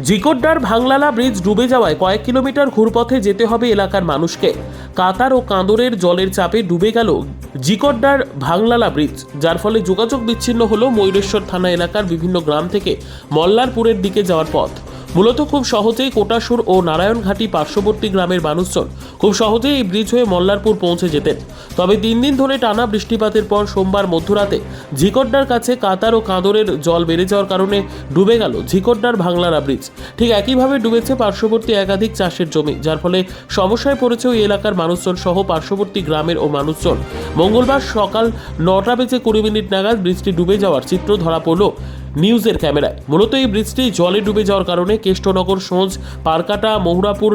জিকোড্ডার ভাংলালা bridge ডুবে যাওয়ায় কয়েক কিলোমিটার ঘুরপথে যেতে হবে এলাকার মানুষকে। কাতার ও কাঁদরের জলের চাপে ডুবে গেল জিকোড্ডার ভাংলালা ব্রিজ, যার ফলে যোগাযোগ বিচ্ছিন্ন হলো ময়ূরেশ্বর থানা এলাকার বিভিন্ন গ্রাম থেকে মল্লারপুরের দিকে যাওয়ার পথ। মূলত খুব সহজেই কোটাসুর ও নারায়ণঘাটি পার্শ্ববর্তী গ্রামের মানুষজন খুব সহজেই এই ব্রিজ হয়ে মল্লারপুর পৌঁছে যেতেন। তবে 3 দিন ধরে টানা বৃষ্টিপাতের পর সোমবার মধ্যরাতে জিকোড্ডার কাছে কাতার ও কাঁদরের জল বেড়ে যাওয়ার কারণে ডুবে গেল জিকোড্ডার ভাংলালা ব্রিজ। ঠিক একইভাবে ডুবেছে পার্শ্ববর্তী একাধিক চাষের জমি, যার ফলে সমস্যায় পড়েছে ওই এলাকার মানুষজন সহ পার্শ্ববর্তী গ্রামের ও মানুষজন। মঙ্গলবার সকাল 9:20 নাগাদ ব্রিজটি ডুবে যাওয়ার চিত্র ধরা পড়ল নিউজের ক্যামেরায়। মূলত এই ব্রিজটি জলে ডুবে যাওয়ার কারণে কেষ্টনগর, সোঁজ, পারকাটা, মহুরাপুর,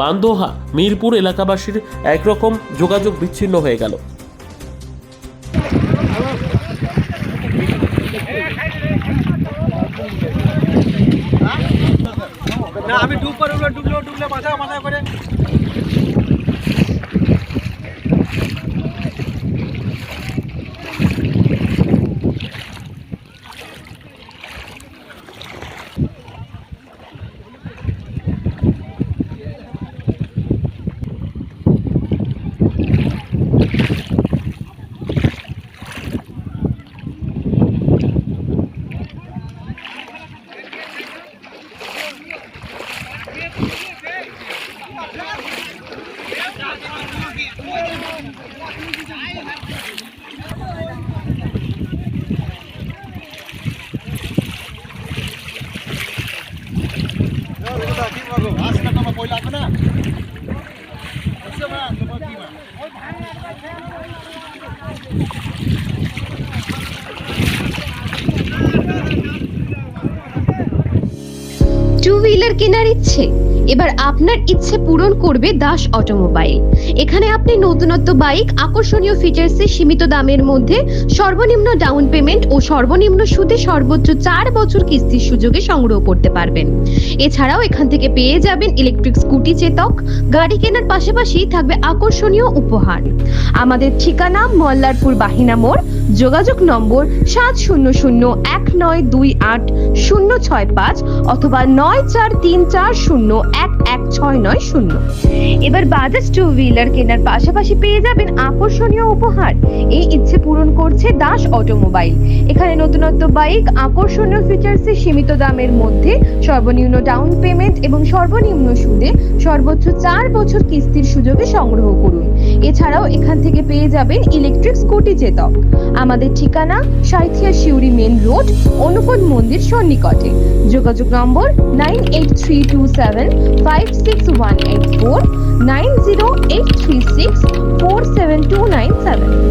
বান্দোহা, মিরপুর এলাকাবাসীর একরকম যোগাযোগ বিচ্ছিন্ন হয়ে গেল। না আমি ডুবলে মাথা করে টু হুইলার কেনার ইচ্ছে? এবার আপনার ইচ্ছে পূরণ করবে দাস অটোমোবাইল। এখানে আপনি নতুনত্ব বাইক আকর্ষণীয় ফিচার্সে সীমিত দামের মধ্যে সর্বনিম্ন ডাউন পেমেন্ট ও সর্বনিম্ন সুদে সর্বোচ্চ 4 বছর কিস্তির সুযোগে সংগ্রহ করতে পারবেন। এছাড়াও এখান থেকে পেয়ে যাবেন ইলেকট্রিক স্কুটি চেতক। গাড়ি কেনার পাশাপাশি থাকবে আকর্ষণীয় উপহার। আমাদের ঠিকানা মল্লারপুর বাহিনা মোড়। যোগাযোগ নম্বর 7001928065 অথবা 9434011690। এবার বাজাজ টু হুইলার কেনার পাশাপাশি পেয়ে যাবেন আকর্ষণীয় উপহার। এই ইচ্ছে পূরণ করছে দাস অটোমোবাইল। এখানে নতুনত্ব বাইক আকর্ষণীয় ফিচার্সে সীমিত দামের মধ্যে সর্বনিম্ন ডাউন পেমেন্ট এবং সর্বনিম্ন সুদে সর্বোচ্চ 4 বছর কিস্তির সুযোগে সংগ্রহ করুন। এছাড়াও এখান থেকে পেয়ে যাবেন ইলেকট্রিক স্কুটি চেতক। আমাদের ঠিকানা সাঁইথিয়া শিউরি মেন রোড, অনুপদ মন্দির সন্নিকটে। যোগাযোগ নম্বর 9832756184 9083647297।